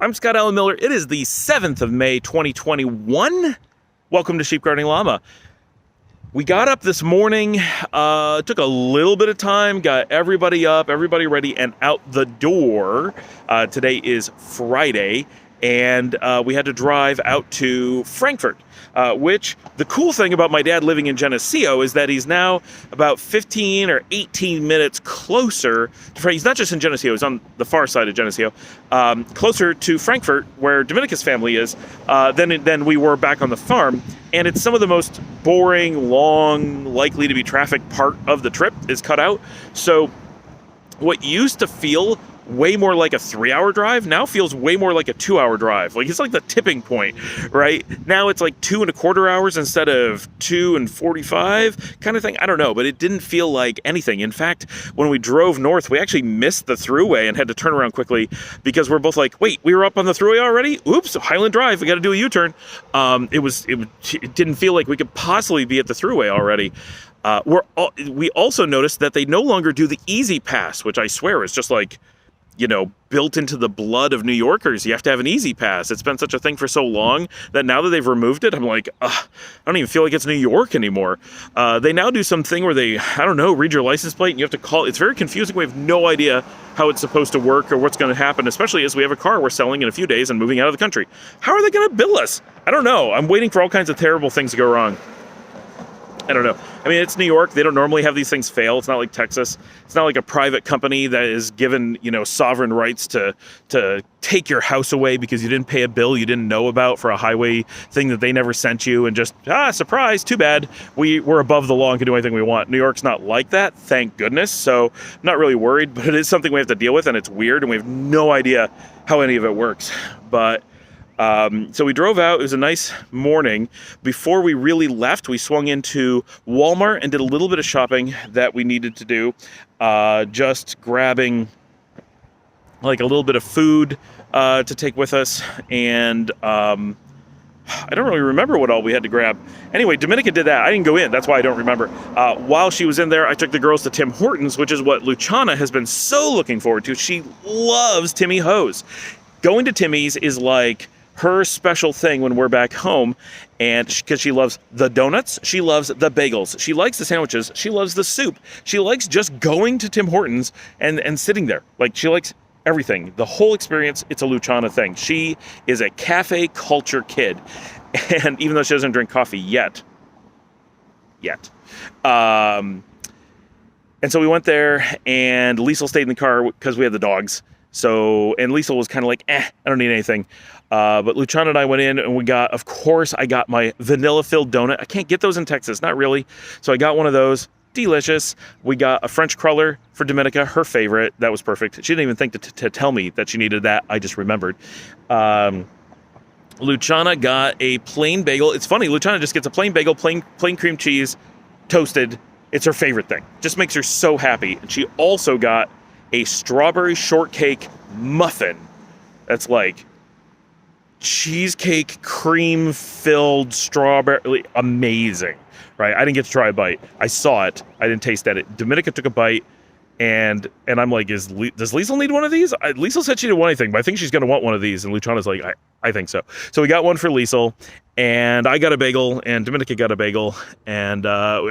I'm Scott Allen Miller. It is the 7th of May, 2021. Welcome to Sheep Guarding Llama. We got up this morning, took a little bit of time, got everybody up, everybody ready, and out the door. Today is Friday, and we had to drive out to Frankfort, which the cool thing about my dad living in Geneseo is that he's now about 15 or 18 minutes closer to He's not just in Geneseo, he's on the far side of Geneseo, closer to Frankfort, where Dominica's family is, than we were back on the farm. And it's some of the most boring, long, likely to be traffic part of the trip is cut out. So what used to feel way more like a 3-hour drive now feels way more like a 2-hour drive. Like, it's like the tipping point, right? Now it's like 2.25 hours instead of 2:45 kind of thing. I don't know, but it didn't feel like anything. In fact, when we drove north, we actually missed the thruway and had to turn around quickly because we're both like, wait, we were up on the thruway already? Oops, Highland Drive, we got to do a U-turn. It didn't feel like we could possibly be at the thruway already. We also noticed that they no longer do the Easy Pass, which I swear is just like, built into the blood of New Yorkers. You have to have an Easy Pass. It's been such a thing for so long that now that they've removed it, I'm like, I don't even feel like it's New York anymore. They now do something where they, read your license plate and you have to call. It's very confusing. We have no idea how it's supposed to work or what's going to happen, especially as we have a car we're selling in a few days and moving out of the country. How are they going to bill us? I don't know. I'm waiting for all kinds of terrible things to go wrong. I don't know. I mean, it's New York. They don't normally have these things fail. It's not like Texas. It's not like a private company that is given, sovereign rights to take your house away because you didn't pay a bill you didn't know about for a highway thing that they never sent you and just, surprise, too bad. We're above the law and can do anything we want. New York's not like that, thank goodness. So I'm not really worried, but it is something we have to deal with, and it's weird, and we have no idea how any of it works. But so we drove out. It was a nice morning. Before we really left, we swung into Walmart and did a little bit of shopping that we needed to do. Just grabbing like a little bit of food to take with us. And I don't really remember what all we had to grab. Anyway, Dominica did that. I didn't go in. That's why I don't remember. While she was in there, I took the girls to Tim Hortons, which is what Luciana has been so looking forward to. She loves Timmy Ho's. Going to Timmy's is like her special thing when we're back home, and because she loves the donuts, she loves the bagels, she likes the sandwiches, she loves the soup, she likes just going to Tim Hortons and sitting there. Like, she likes everything, the whole experience. It's a Luciana thing. She is a cafe culture kid, and even though she doesn't drink coffee yet, and so we went there, and Liesl stayed in the car because we had the dogs. So, and Liesl was kind of like, I don't need anything. But Luciana and I went in, and I got my vanilla-filled donut. I can't get those in Texas, not really. So I got one of those. Delicious. We got a French cruller for Dominica, her favorite. That was perfect. She didn't even think to tell me that she needed that. I just remembered. Luciana got a plain bagel. It's funny, Luciana just gets a plain bagel, plain cream cheese, toasted. It's her favorite thing. Just makes her so happy. And she also got a strawberry shortcake muffin that's like cheesecake cream filled strawberry, amazing, right? I didn't get to try a bite. I saw it. I didn't taste it. Dominica took a bite, and I'm like, does Liesl need one of these? Liesl said she didn't want anything, but I think she's going to want one of these. And Luciana's like, I think so. So we got one for Liesl, and I got a bagel, and Dominica got a bagel, and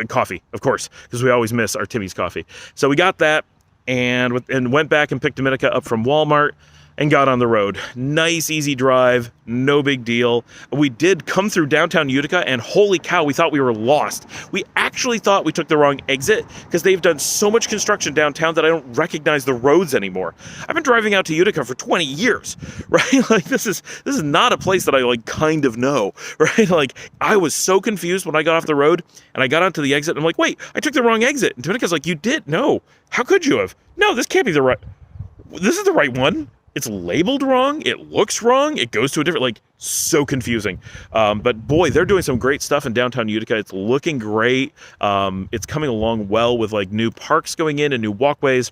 coffee, of course, because we always miss our Timmy's coffee. So we got that. And went back and picked Dominica up from Walmart and got on the road. Nice, easy drive, no big deal. We did come through downtown Utica, and holy cow, we thought we were lost. We actually thought we took the wrong exit because they've done so much construction downtown that I don't recognize the roads anymore. I've been driving out to Utica for 20 years, right? Like, this is not a place that I kind of know, right? Like, I was so confused when I got off the road and I got onto the exit. And I'm like, wait, I took the wrong exit. And Dominica's like, you did? No. How could you have? No, this can't be the right. This is the right one. It's labeled wrong. It looks wrong. It goes to a different, so confusing. But boy, they're doing some great stuff in downtown Utica. It's looking great. It's coming along well with new parks going in and new walkways.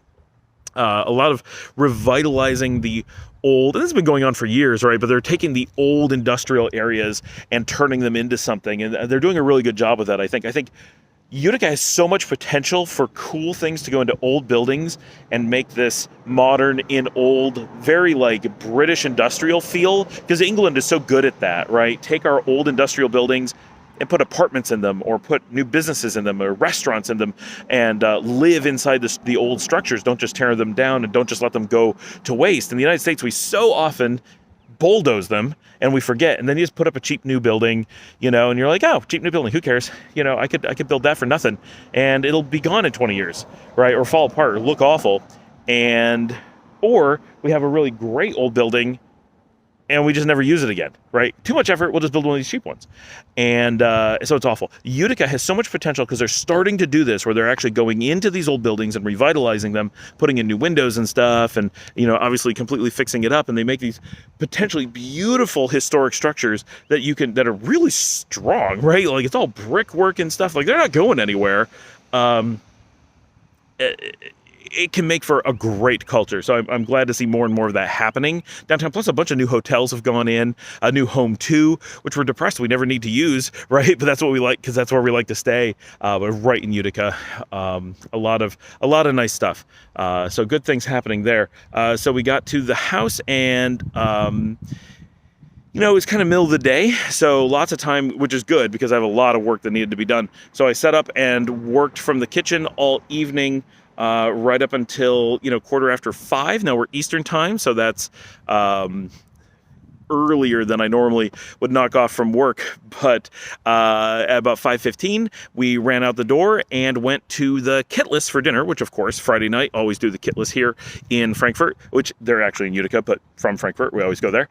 A lot of revitalizing the old, and this has been going on for years, right? But they're taking the old industrial areas and turning them into something. And they're doing a really good job with that, I think. Utica has so much potential for cool things to go into old buildings and make this modern in old, very like British industrial feel, because England is so good at that, right? Take our old industrial buildings and put apartments in them, or put new businesses in them, or restaurants in them, and live inside the old structures. Don't just tear them down, and don't just let them go to waste. In the United States, we so often bulldoze them and we forget, and then you just put up a cheap new building, and you're like, oh, cheap new building, who cares? I could build that for nothing, and it'll be gone in 20 years, right? Or fall apart or look awful. Or we have a really great old building and we just never use it again, right? Too much effort, we'll just build one of these cheap ones. And so it's awful. Utica has so much potential because they're starting to do this, where they're actually going into these old buildings and revitalizing them, putting in new windows and stuff, and obviously completely fixing it up. And they make these potentially beautiful historic structures that are really strong, right? Like, it's all brickwork and stuff. Like, they're not going anywhere. It can make for a great culture. So I'm glad to see more and more of that happening downtown. Plus, a bunch of new hotels have gone in, a new Home 2, which we're depressed we never need to use, right? But that's what we like, because that's where we like to stay. But right in Utica, a lot of nice stuff. So good things happening there. So we got to the house, and it was kind of middle of the day, so lots of time, which is good because I have a lot of work that needed to be done. So I set up and worked from the kitchen all evening, right up until 5:15. Now we're Eastern time, so that's earlier than I normally would knock off from work. But at about 5:15, we ran out the door and went to the Kitless for dinner, which, of course, Friday night, always do the Kitless here in Frankfort, which they're actually in Utica, but from Frankfort, we always go there.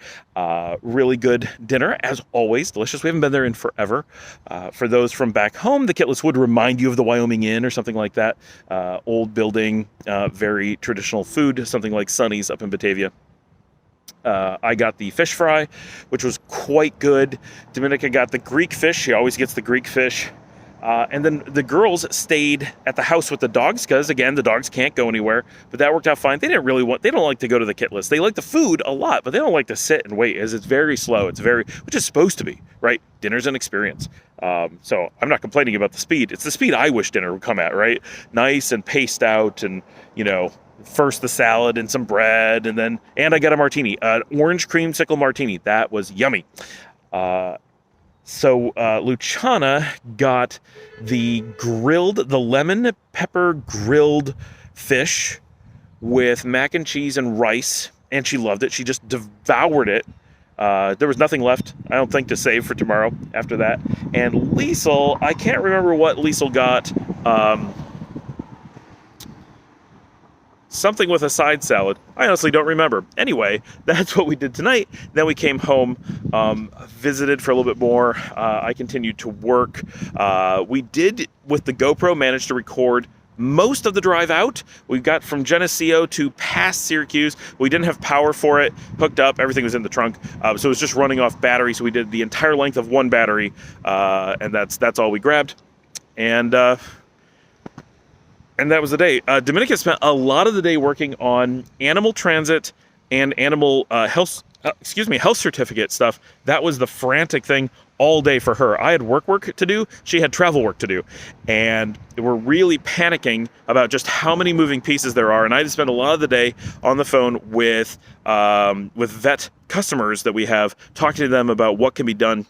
Really good dinner, as always, delicious. We haven't been there in forever. For those from back home, the Kitless would remind you of the Wyoming Inn or something like that. Old building, very traditional food, something like Sonny's up in Batavia. I got the fish fry, which was quite good. Dominica got the Greek fish. She always gets the Greek fish. And then the girls stayed at the house with the dogs because, again, the dogs can't go anywhere. But that worked out fine. They don't like to go to the Kitless. They like the food a lot, but they don't like to sit and wait, as it's very slow. Which is supposed to be, right? Dinner's an experience. So I'm not complaining about the speed. It's the speed I wish dinner would come at, right? Nice and paced out, and, first the salad and some bread, and I got a martini, an orange creamsicle martini. That was yummy. So Luciana got the lemon pepper grilled fish with mac and cheese and rice, and she loved it. She just devoured it. There was nothing left, I don't think, to save for tomorrow after that. And Liesel, I can't remember what Liesel got. Something with a side salad. I honestly don't remember. Anyway, that's what we did tonight. Then we came home, visited for a little bit more. I continued to work. We did, with the GoPro, manage to record most of the drive out. We got from Geneseo to past Syracuse. We didn't have power for it hooked up. Everything was in the trunk. So it was just running off battery. So we did the entire length of one battery. And that's all we grabbed. And that was the day. Dominica spent a lot of the day working on animal transit and animal health certificate stuff. That was the frantic thing all day for her. I had work to do. She had travel work to do. And we're really panicking about just how many moving pieces there are. And I had to spend a lot of the day on the phone with vet customers that we have, talking to them about what can be done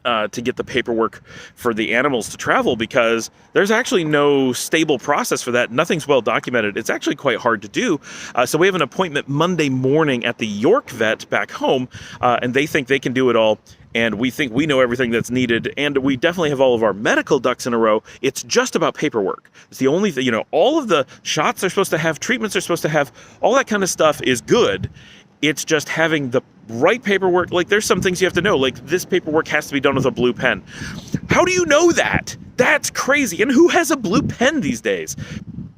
to get the paperwork for the animals to travel, because there's actually no stable process for that. Nothing's well documented. It's actually quite hard to do. So we have an appointment Monday morning at the York vet back home, and they think they can do it all. And we think we know everything that's needed, and we definitely have all of our medical ducks in a row. It's just about paperwork. It's the only thing, all of the shots they're supposed to have, treatments they're supposed to have, all that kind of stuff is good. It's just having the right paperwork. Like, there's some things you have to know. Like, this paperwork has to be done with a blue pen. How do you know that? That's crazy. And who has a blue pen these days?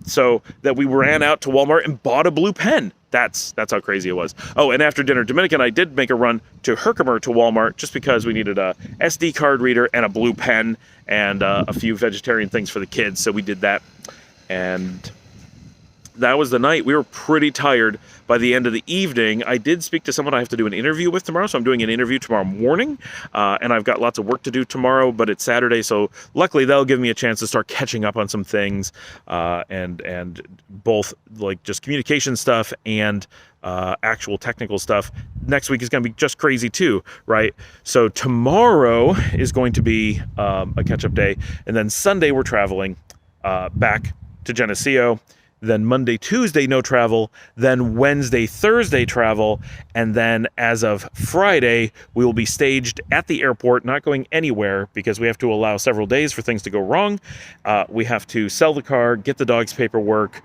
So that we ran out to Walmart and bought a blue pen. That's how crazy it was. Oh, and after dinner, Dominica and I did make a run to Herkimer to Walmart just because we needed a SD card reader and a blue pen and a few vegetarian things for the kids. So we did that. And that was the night. We were pretty tired by the end of the evening. I did speak to someone I have to do an interview with tomorrow, so I'm doing an interview tomorrow morning, and I've got lots of work to do tomorrow, but it's Saturday, so luckily that'll give me a chance to start catching up on some things, and both like just communication stuff and actual technical stuff. Next week is going to be just crazy too, right? So tomorrow is going to be a catch-up day, and then Sunday we're traveling back to Geneseo. Then Monday, Tuesday, no travel. Then Wednesday, Thursday, travel. And then as of Friday, we will be staged at the airport, not going anywhere because we have to allow several days for things to go wrong. We have to sell the car, get the dog's paperwork,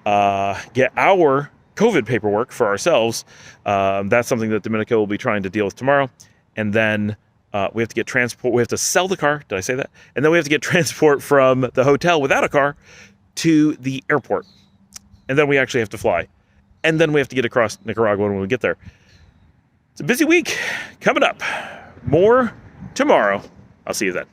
get our COVID paperwork for ourselves. That's something that Dominica will be trying to deal with tomorrow. And then we have to get transport. We have to sell the car. Did I say that? And then we have to get transport from the hotel without a car to the airport. And then we actually have to fly. And then we have to get across Nicaragua when we get there. It's a busy week coming up. More tomorrow. I'll see you then.